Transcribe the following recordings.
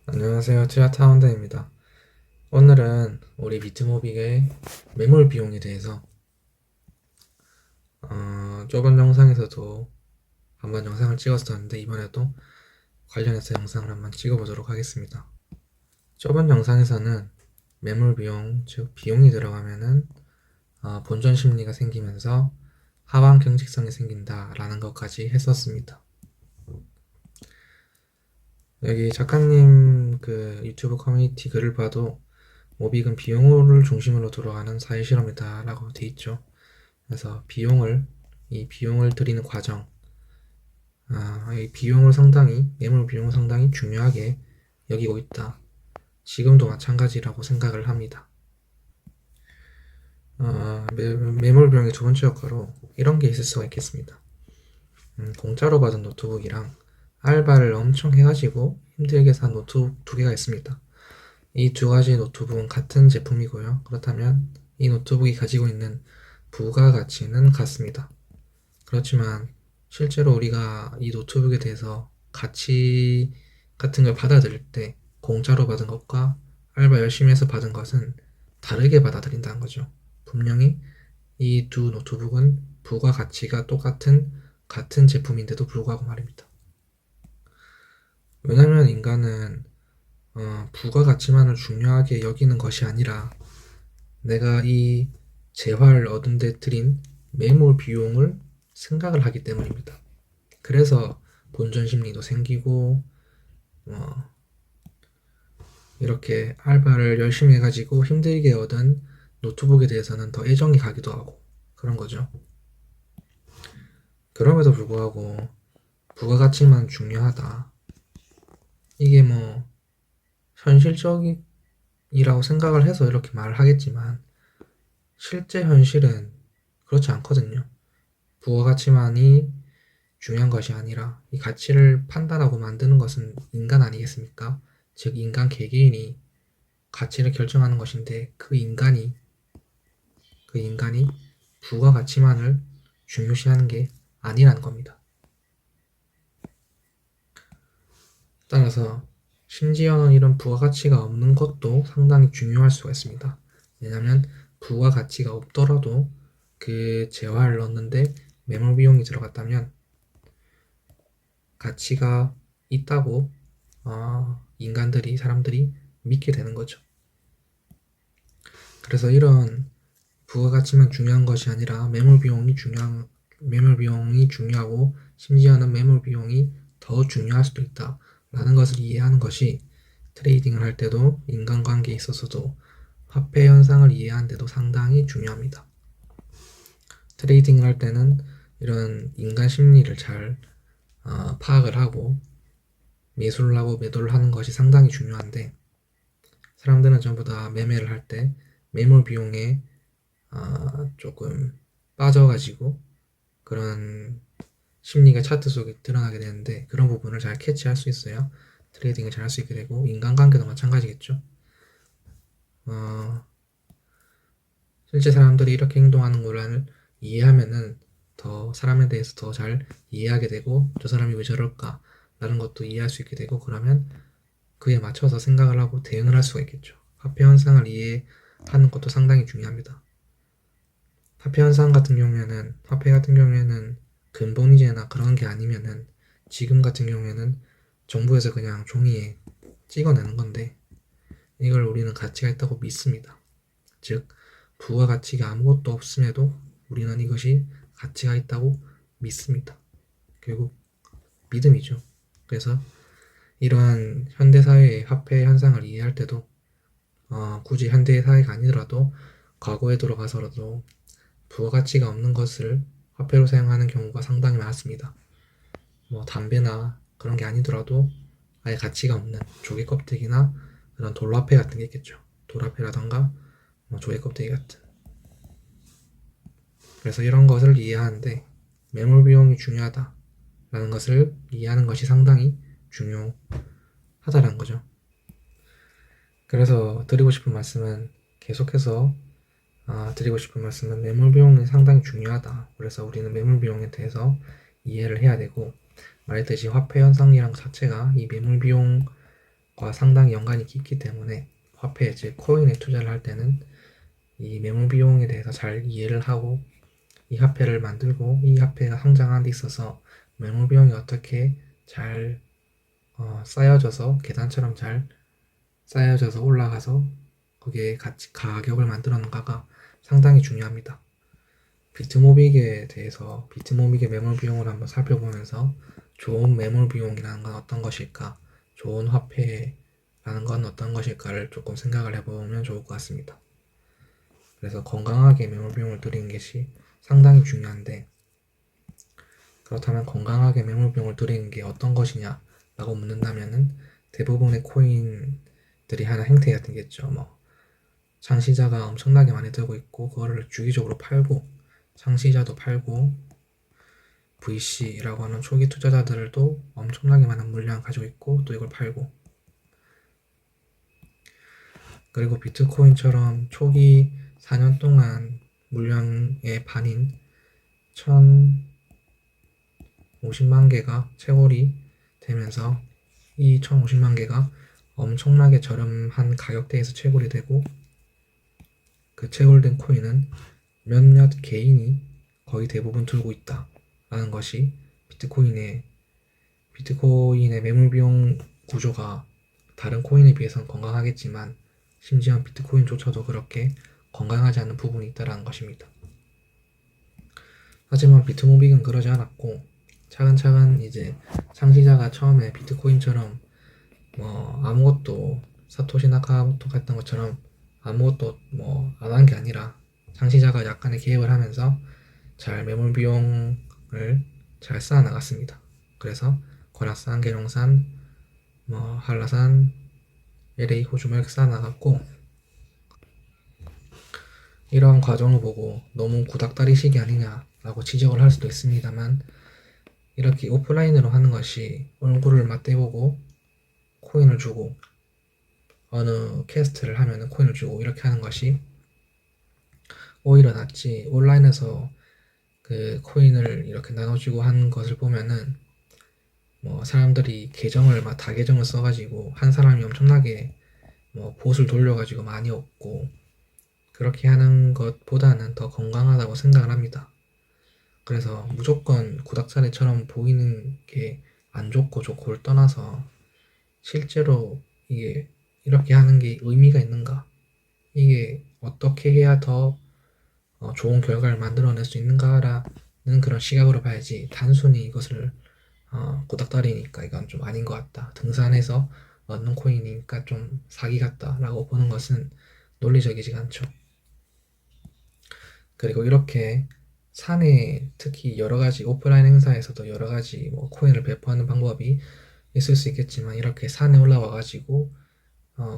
안녕하세요. 트야타운드입니다. 오늘은 우리 비트모빅의 매몰 비용에 대해서 저번 영상에서도 한번 영상을 찍었었는데 이번에도 관련해서 영상을 한번 찍어보도록 하겠습니다. 저번 영상에서는 매몰 비용, 즉 비용이 들어가면은 본전 심리가 생기면서 하방 경직성이 생긴다라는 것까지 했었습니다. 여기 작가님 그 유튜브 커뮤니티 글을 봐도 모빅은 비용을 중심으로 돌아가는 사회 실험이다 라고 돼 있죠. 그래서 이 비용을 들이는 과정, 이 매물 비용을 상당히 중요하게 여기고 있다. 지금도 마찬가지라고 생각을 합니다. 매물 비용의 두 번째 효과로 이런 게 있을 수가 있겠습니다. 공짜로 받은 노트북이랑 알바를 엄청 해가지고 힘들게 산 노트북 두 개가 있습니다. 이 두 가지 노트북은 같은 제품이고요. 그렇다면 이 노트북이 가지고 있는 부가가치는 같습니다. 그렇지만 실제로 우리가 이 노트북에 대해서 가치 같은 걸 받아들일 때 공짜로 받은 것과 알바 열심히 해서 받은 것은 다르게 받아들인다는 거죠. 분명히 이 두 노트북은 부가가치가 똑같은 같은 제품인데도 불구하고 말입니다. 왜냐면 인간은 부가가치만을 중요하게 여기는 것이 아니라 내가 이 재화를 얻은 데 들인 매몰 비용을 생각을 하기 때문입니다. 그래서 본전 심리도 생기고 이렇게 알바를 열심히 해가지고 힘들게 얻은 노트북에 대해서는 더 애정이 가기도 하고 그런 거죠. 그럼에도 불구하고 부가가치만 중요하다. 이게 뭐 현실적이라고 생각을 해서 이렇게 말을 하겠지만 실제 현실은 그렇지 않거든요. 부가가치만이 중요한 것이 아니라 이 가치를 판단하고 만드는 것은 인간 아니겠습니까? 즉 인간 개개인이 가치를 결정하는 것인데 그 인간이 부가가치만을 중요시하는 게 아니라는 겁니다. 따라서 심지어는 이런 부가가치가 없는 것도 상당히 중요할 수가 있습니다. 왜냐하면 부가가치가 없더라도 그 재화를 넣는데 매몰 비용이 들어갔다면 가치가 있다고 사람들이 믿게 되는 거죠. 그래서 이런 부가가치만 중요한 것이 아니라 매몰 비용이 중요하고 심지어는 매몰 비용이 더 중요할 수도 있다 라는 것을 이해하는 것이 트레이딩을 할 때도 인간관계에 있어서도 화폐 현상을 이해하는 데도 상당히 중요합니다. 트레이딩을 할 때는 이런 인간 심리를 잘 파악을 하고 매수를 하고 매도를 하는 것이 상당히 중요한데 사람들은 전부 다 매매를 할 때 매몰 비용에 조금 빠져가지고 그런 심리가 차트 속에 드러나게 되는데 그런 부분을 잘 캐치할 수 있어야 트레이딩을 잘 할 수 있게 되고 인간관계도 마찬가지겠죠. 실제 사람들이 이렇게 행동하는 거를 이해하면은 더 사람에 대해서 더 잘 이해하게 되고 저 사람이 왜 저럴까 라는 것도 이해할 수 있게 되고 그러면 그에 맞춰서 생각을 하고 대응을 할 수가 있겠죠. 화폐 현상을 이해하는 것도 상당히 중요합니다. 화폐 같은 경우에는 근본이제나 그런 게 아니면은 지금 같은 경우에는 정부에서 그냥 종이에 찍어내는 건데 이걸 우리는 가치가 있다고 믿습니다. 즉 부가가치가 아무것도 없음에도 우리는 이것이 가치가 있다고 믿습니다. 결국 믿음이죠. 그래서 이러한 현대사회의 화폐 현상을 이해할 때도 굳이 현대사회가 아니더라도 과거에 돌아가서라도 부가가치가 없는 것을 화폐로 사용하는 경우가 상당히 많았습니다. 뭐 담배나 그런 게 아니더라도 아예 가치가 없는 조개 껍데기나 그런 돌화폐 같은 게 있겠죠. 돌화폐라던가 뭐 조개 껍데기 같은. 그래서 이런 것을 이해하는데 매몰 비용이 중요하다라는 것을 이해하는 것이 상당히 중요하다라는 거죠. 그래서 계속해서 드리고 싶은 말씀은 매몰 비용이 상당히 중요하다. 그래서 우리는 매몰 비용에 대해서 이해를 해야 되고 말했듯이 화폐 현상이란 자체가 이 매몰 비용을 상당히 연관이 깊기 때문에 화폐, 즉 코인에 투자를 할 때는 이 매물 비용에 대해서 잘 이해를 하고 이 화폐를 만들고 이 화폐가 성장하는 데 있어서 매물 비용이 어떻게 잘 쌓여져서 계단처럼 잘 쌓여져서 올라가서 거기에 가격을 만들어 놓은가가 상당히 중요합니다. 비트모빅에 대해서 비트모빅의 매물 비용을 한번 살펴보면서 좋은 매물 비용이라는 건 어떤 것일까, 좋은 화폐라는 건 어떤 것일까를 조금 생각을 해보면 좋을 것 같습니다. 그래서 건강하게 매물 비용을 들이는 것이 상당히 중요한데, 그렇다면 건강하게 매물 비용을 들이는 게 어떤 것이냐 라고 묻는다면은 대부분의 코인들이 하는 행태가 되겠죠. 창시자가 엄청나게 많이 들고 있고 그거를 주기적으로 팔고, 창시자도 팔고, VC라고 하는 초기 투자자들도 엄청나게 많은 물량을 가지고 있고 또 이걸 팔고, 그리고 비트코인처럼 초기 4년 동안 물량의 반인 1050만 개가 채굴이 되면서 이 1050만 개가 엄청나게 저렴한 가격대에서 채굴이 되고, 그 채굴된 코인은 몇몇 개인이 거의 대부분 들고 있다 라는 것이 비트코인의 매물 비용 구조가 다른 코인에 비해서는 건강하겠지만 심지어 비트코인조차도 그렇게 건강하지 않은 부분이 있다는 것입니다. 하지만 비트모빅은 그러지 않았고, 차근차근 이제 창시자가 처음에 비트코인처럼 아무것도 사토시 나카모토가 했던 것처럼 아무것도 안 한 게 아니라 창시자가 약간의 개입을 하면서 잘 매물 비용을 잘 쌓아 나갔습니다. 그래서 관악산, 계룡산, 한라산, LA 호주를 이렇게 쌓아 나갔고, 이러한 과정을 보고 너무 구닥다리식이 아니냐라고 지적을 할 수도 있습니다만, 이렇게 오프라인으로 하는 것이 얼굴을 맞대보고 코인을 주고, 어느 캐스트를 하면은 코인을 주고 이렇게 하는 것이 오히려 낫지, 온라인에서 그 코인을 이렇게 나눠주고 하는 것을 보면은 사람들이 계정을 다 계정을 써가지고 한 사람이 엄청나게 봇을 돌려가지고 많이 얻고 그렇게 하는 것보다는 더 건강하다고 생각을 합니다. 그래서 무조건 구닥다리처럼 보이는 게 안 좋고 좋고를 떠나서 실제로 이게 이렇게 하는 게 의미가 있는가, 이게 어떻게 해야 더 좋은 결과를 만들어낼 수 있는가라는 그런 시각으로 봐야지, 단순히 이것을 구닥다리니까 이건 좀 아닌 것 같다, 등산해서 얻는 코인이니까 좀 사기 같다 라고 보는 것은 논리적이지 않죠. 그리고 이렇게 산에 특히 여러가지 오프라인 행사에서도 여러가지 코인을 배포하는 방법이 있을 수 있겠지만, 이렇게 산에 올라와 가지고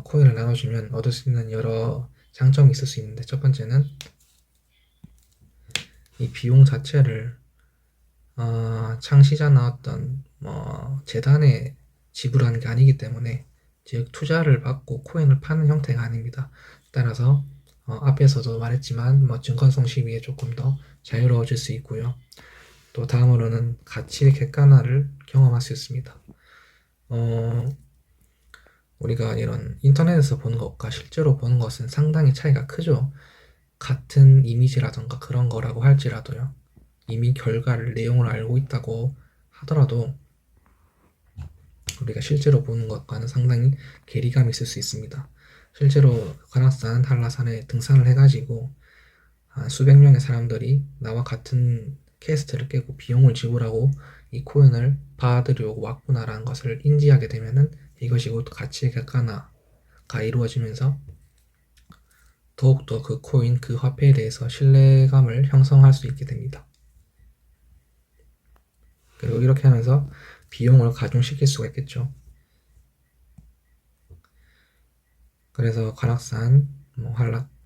코인을 나눠주면 얻을 수 있는 여러 장점이 있을 수 있는데, 첫 번째는 이 비용 자체를 창시자나 어떤 재단에 지불하는 게 아니기 때문에, 즉 투자를 받고 코인을 파는 형태가 아닙니다. 따라서 앞에서도 말했지만 증권성 시비에 조금 더 자유로워질 수 있고요. 또 다음으로는 가치 객관화를 경험할 수 있습니다. 우리가 이런 인터넷에서 보는 것과 실제로 보는 것은 상당히 차이가 크죠. 같은 이미지라던가 그런 거라고 할지라도요, 이미 결과를, 내용을 알고 있다고 하더라도 우리가 실제로 보는 것과는 상당히 괴리감이 있을 수 있습니다. 실제로 관악산, 한라산에 등산을 해가지고 수백 명의 사람들이 나와 같은 캐스트를 깨고 비용을 지불하고 이 코인을 받으려고 왔구나라는 것을 인지하게 되면은 이것이 곧 가치 객관화가 이루어지면서 더욱더 그 코인, 그 화폐에 대해서 신뢰감을 형성할 수 있게 됩니다. 그리고 이렇게 하면서 비용을 가중시킬 수가 있겠죠. 그래서 관악산,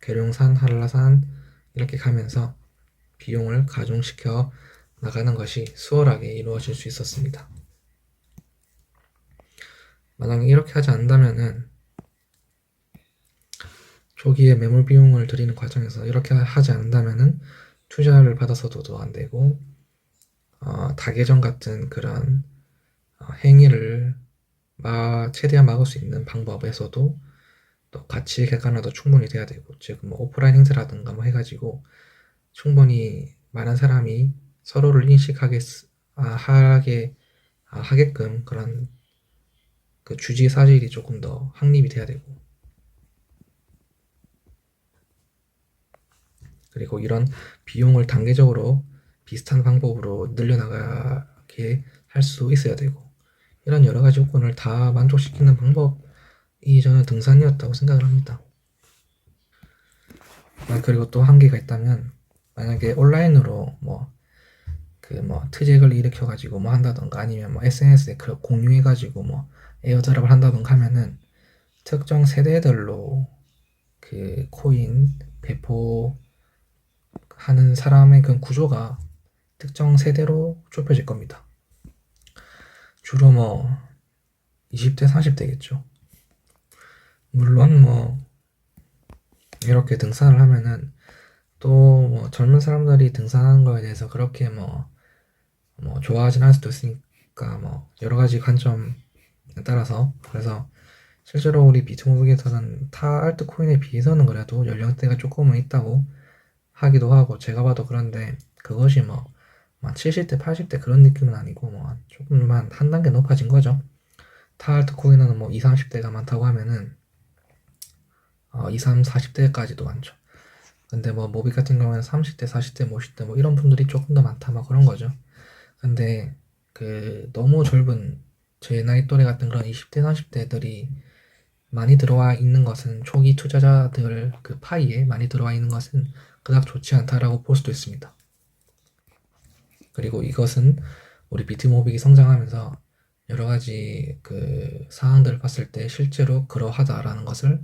계룡산, 한라산 이렇게 가면서 비용을 가중시켜 나가는 것이 수월하게 이루어질 수 있었습니다. 만약에 이렇게 하지 않는다면은, 초기에 매물 비용을 들이는 과정에서 이렇게 하지 않는다면은 투자를 받아서도 안 되고 다계정 같은 그런 행위를 최대한 막을 수 있는 방법에서도 또 가치 객관화도 충분히 돼야 되고, 즉 뭐 오프라인 행사라든가 뭐 해가지고 충분히 많은 사람이 서로를 하게끔 그런 그 주지 사실이 조금 더 확립이 돼야 되고, 그리고 이런 비용을 단계적으로 비슷한 방법으로 늘려나가게 할 수 있어야 되고, 이런 여러 가지 요건을 다 만족시키는 방법이 저는 등산이었다고 생각을 합니다. 그리고 또 한계가 있다면, 만약에 온라인으로 트잭을 일으켜가지고 뭐 한다던가, 아니면 뭐 SNS에 공유해가지고 뭐 에어드랍을 한다던가 하면은 특정 세대들로 그 코인 배포하는 사람의 그 구조가 특정 세대로 좁혀질 겁니다. 주로 뭐 20대, 30대겠죠. 물론 뭐 이렇게 등산을 하면은 또 뭐 젊은 사람들이 등산하는 거에 대해서 그렇게 뭐 좋아하진 않을 수도 있으니까, 뭐 여러 가지 관점에 따라서, 그래서 실제로 우리 비트모브에서는 타 알트코인에 비해서는 그래도 연령대가 조금은 있다고 하기도 하고, 제가 봐도 그런데 그것이 뭐 70대, 80대 그런 느낌은 아니고 뭐 조금만 한 단계 높아진 거죠. 타 알트코인은 뭐 20, 30대가 많다고 하면은 20, 40대까지도 많죠. 근데 뭐 모빅 같은 경우에는 30대, 40대, 50대 뭐 이런 분들이 조금 더 많다 막 그런 거죠. 근데 그 너무 젊은 제 나이 또래 같은 그런 20대, 30대들이 많이 들어와 있는 것은, 초기 투자자들 그 파이에 많이 들어와 있는 것은 그닥 좋지 않다라고 볼 수도 있습니다. 그리고 이것은 우리 비트모빅이 성장하면서 여러 가지 그 상황들을 봤을 때 실제로 그러하다라는 것을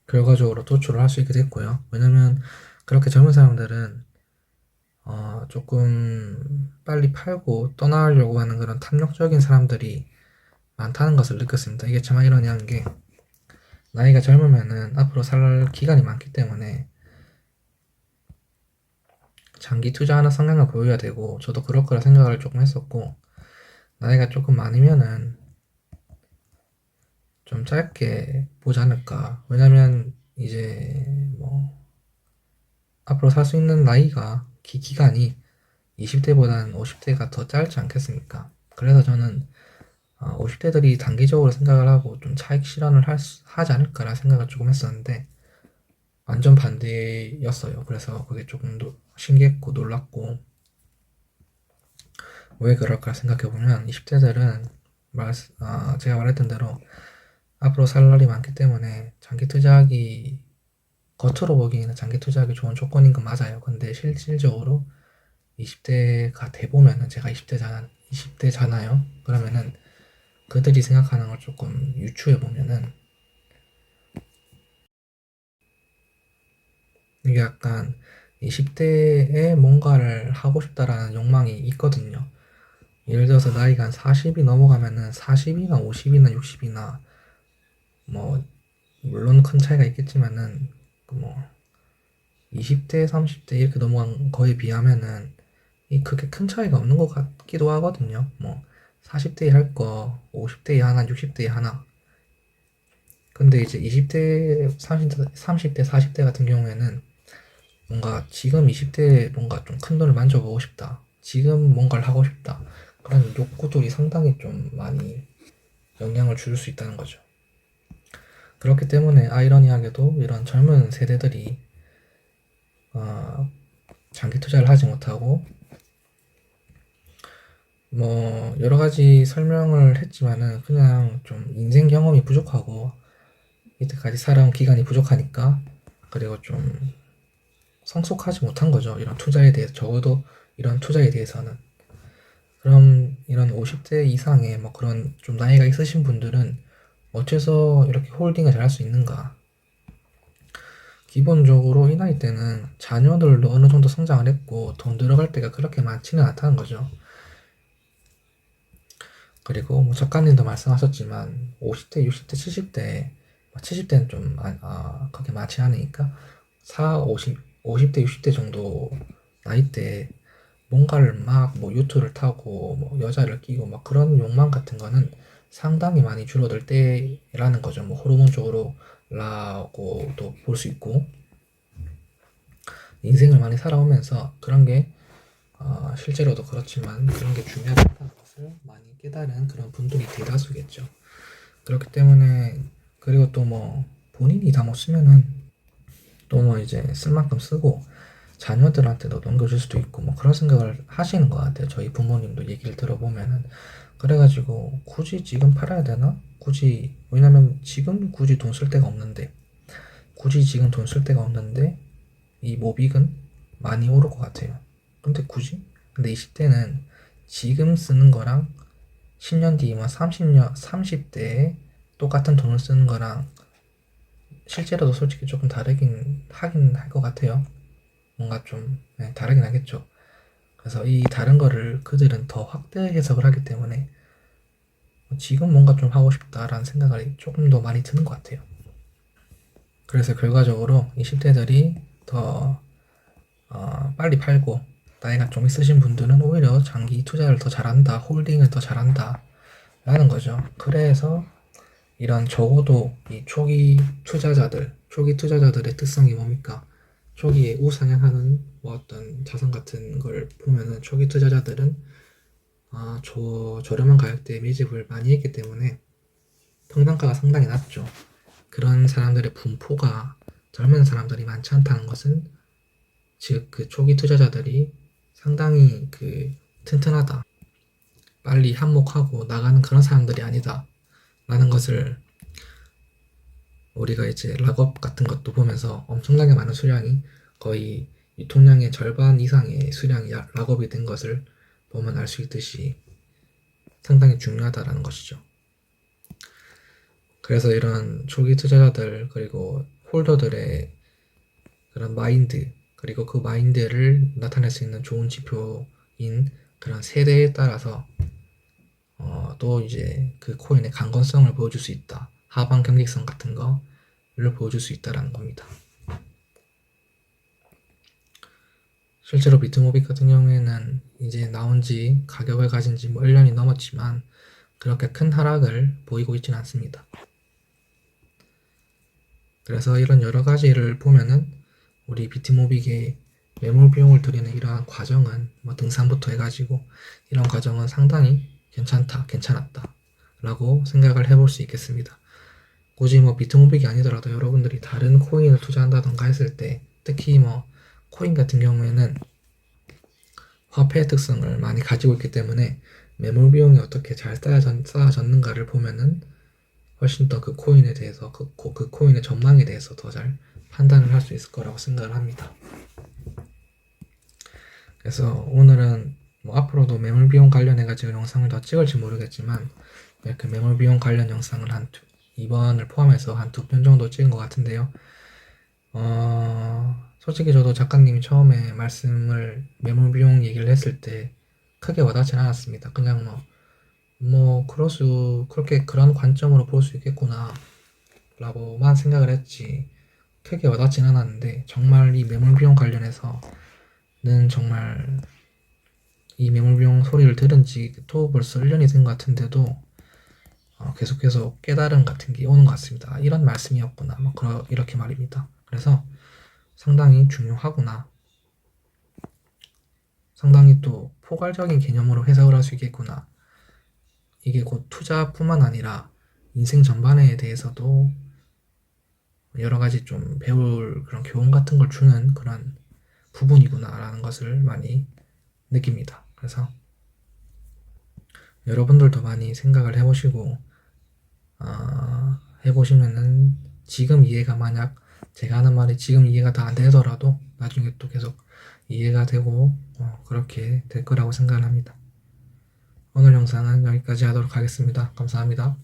결과적으로 도출을 할 수 있게 됐고요. 왜냐면 그렇게 젊은 사람들은 조금 빨리 팔고 떠나려고 하는 그런 탐욕적인 사람들이 많다는 것을 느꼈습니다. 이게 참 아이러니한 게, 나이가 젊으면은 앞으로 살 기간이 많기 때문에 장기 투자하는 성향을 보여야 되고, 저도 그럴 거라 생각을 조금 했었고, 나이가 조금 많으면은 좀 짧게 보지 않을까. 왜냐면 이제 뭐 앞으로 살 수 있는 기간이 20대보다는 50대가 더 짧지 않겠습니까? 그래서 저는 50대들이 단기적으로 생각을 하고 좀 차익 실현을 하지 않을까라 생각을 조금 했었는데, 완전 반대였어요. 그래서 그게 조금 신기했고 놀랐고, 왜 그럴까 생각해보면 20대들은 제가 말했던 대로 앞으로 살 날이 많기 때문에 겉으로 보기에는 장기 투자하기 좋은 조건인 건 맞아요. 근데 실질적으로 20대가 돼보면은, 제가 20대잖아요. 그러면은 그들이 생각하는 걸 조금 유추해보면은, 이게 약간 20대에 뭔가를 하고 싶다라는 욕망이 있거든요. 예를 들어서 나이가 한 40이 넘어가면은 40이나 50이나 60이나 뭐 물론 큰 차이가 있겠지만은 뭐 20대, 30대 이렇게 넘어간 거에 비하면은 그렇게 큰 차이가 없는 것 같기도 하거든요. 뭐 40대에 할 거 50대에 하나, 60대에 하나. 근데 이제 20대, 30대, 40대 같은 경우에는 뭔가 지금 20대에 뭔가 좀 큰 돈을 만져보고 싶다, 지금 뭔가를 하고 싶다, 그런 욕구들이 상당히 좀 많이 영향을 줄 수 있다는 거죠. 그렇기 때문에 아이러니하게도 이런 젊은 세대들이 장기 투자를 하지 못하고, 뭐 여러 가지 설명을 했지만은 그냥 좀 인생 경험이 부족하고 이때까지 살아온 기간이 부족하니까, 그리고 좀 성숙하지 못한 거죠. 이런 투자에 대해서, 적어도 이런 투자에 대해서는. 그럼 이런 50대 이상의 뭐 그런 좀 나이가 있으신 분들은 어째서 이렇게 홀딩을 잘 할 수 있는가? 기본적으로 이 나이 때는 자녀들도 어느 정도 성장을 했고 돈 들어갈 때가 그렇게 많지는 않다는 거죠. 그리고 뭐 작가님도 말씀하셨지만 50대, 60대, 70대, 70대는 좀 그렇게 많지 않으니까 50대, 60대 정도 나이대 뭔가를 막 뭐 요트를 타고 뭐 여자를 끼고 막 그런 욕망 같은 거는 상당히 많이 줄어들 때라는 거죠. 뭐 호르몬적으로 라고도 볼 수 있고 인생을 많이 살아오면서 그런 게 실제로도 그렇지만 그런 게 중요하다는 것을 많이 깨달은 그런 분들이 대다수겠죠. 그렇기 때문에 그리고 또 뭐 본인이 다 못 쓰면은 또 뭐 이제 쓸 만큼 쓰고 자녀들한테도 넘겨줄 수도 있고 뭐 그런 생각을 하시는 것 같아요. 저희 부모님도 얘기를 들어보면은 그래가지고 굳이 지금 팔아야 되나? 굳이 왜냐면 지금 굳이 돈 쓸 데가 없는데 굳이 지금 돈 쓸 데가 없는데 이 모빅은 많이 오를 것 같아요. 근데 굳이? 근데 20대는 지금 쓰는 거랑 10년 뒤면 30대에 똑같은 돈을 쓰는 거랑 실제로도 솔직히 조금 다르긴 하긴 할 것 같아요. 뭔가 좀 다르긴 하겠죠. 그래서 이 다른 거를 그들은 더 확대 해석을 하기 때문에 지금 뭔가 좀 하고 싶다라는 생각이 조금 더 많이 드는 것 같아요. 그래서 결과적으로 20대들이 더 빨리 팔고 나이가 좀 있으신 분들은 오히려 장기 투자를 더 잘한다, 홀딩을 더 잘한다 라는 거죠. 그래서 이런 적어도 이 초기 투자자들의 특성이 뭡니까? 초기에 우상향하는 뭐 어떤 자산 같은 걸 보면은 초기 투자자들은 저렴한 가격대에 매집을 많이 했기 때문에 평단가가 상당히 낮죠. 그런 사람들의 분포가 젊은 사람들이 많지 않다는 것은 즉 그 초기 투자자들이 상당히 그 튼튼하다. 빨리 한몫하고 나가는 그런 사람들이 아니다. 라는 것을 우리가 이제 락업 같은 것도 보면서 엄청나게 많은 수량이 거의 유통량의 절반 이상의 수량이 락업이 된 것을 보면 알 수 있듯이 상당히 중요하다라는 것이죠. 그래서 이런 초기 투자자들 그리고 홀더들의 그런 마인드 그리고 그 마인드를 나타낼 수 있는 좋은 지표인 그런 세대에 따라서 또 이제 그 코인의 강건성을 보여줄 수 있다. 하방 경직성 같은 거를 보여줄 수 있다라는 겁니다. 실제로 비트모빅 같은 경우에는 이제 나온 지 가격을 가진 지 뭐 1년이 넘었지만 그렇게 큰 하락을 보이고 있지는 않습니다. 그래서 이런 여러 가지를 보면은 우리 비트모빅의 매몰 비용을 들이는 이러한 과정은 뭐 등산부터 해가지고 이런 과정은 상당히 괜찮았다 라고 생각을 해볼 수 있겠습니다. 굳이 뭐 비트모빅이 아니더라도 여러분들이 다른 코인을 투자한다던가 했을 때 특히 뭐 코인 같은 경우에는 화폐의 특성을 많이 가지고 있기 때문에 매몰 비용이 어떻게 잘 쌓아졌는가를 보면은 훨씬 더 그 코인에 대해서 그 코인의 전망에 대해서 더 잘 판단을 할 수 있을 거라고 생각을 합니다. 그래서 오늘은 뭐 앞으로도 매몰 비용 관련해 가지고 영상을 더 찍을지 모르겠지만 이렇게 매몰 비용 관련 영상을 한 2번을 포함해서 한 2편 정도 찍은 것 같은데요. 솔직히 저도 작가님이 처음에 말씀을 매몰 비용 얘기를 했을 때 크게 와닿진 않았습니다. 그냥 그렇게 그런 관점으로 볼 수 있겠구나 라고만 생각을 했지 크게 와닿진 않았는데 정말 이 매몰 비용 관련해서는 정말 이 매몰 비용 소리를 들은 지 또 벌써 1년이 된 것 같은데도 계속해서 깨달음 같은 게 오는 것 같습니다. 이런 말씀이었구나 이렇게 말입니다. 그래서 상당히 중요하구나, 상당히 또 포괄적인 개념으로 해석을 할 수 있겠구나. 이게 곧 투자뿐만 아니라 인생 전반에 대해서도 여러 가지 좀 배울 그런 교훈 같은 걸 주는 그런 부분이구나라는 것을 많이 느낍니다. 그래서 여러분들도 많이 생각을 해보시고 해보시면은 지금 이해가 만약 제가 하는 말이 지금 이해가 다 안 되더라도 나중에 또 계속 이해가 되고 그렇게 될 거라고 생각을 합니다. 오늘 영상은 여기까지 하도록 하겠습니다. 감사합니다.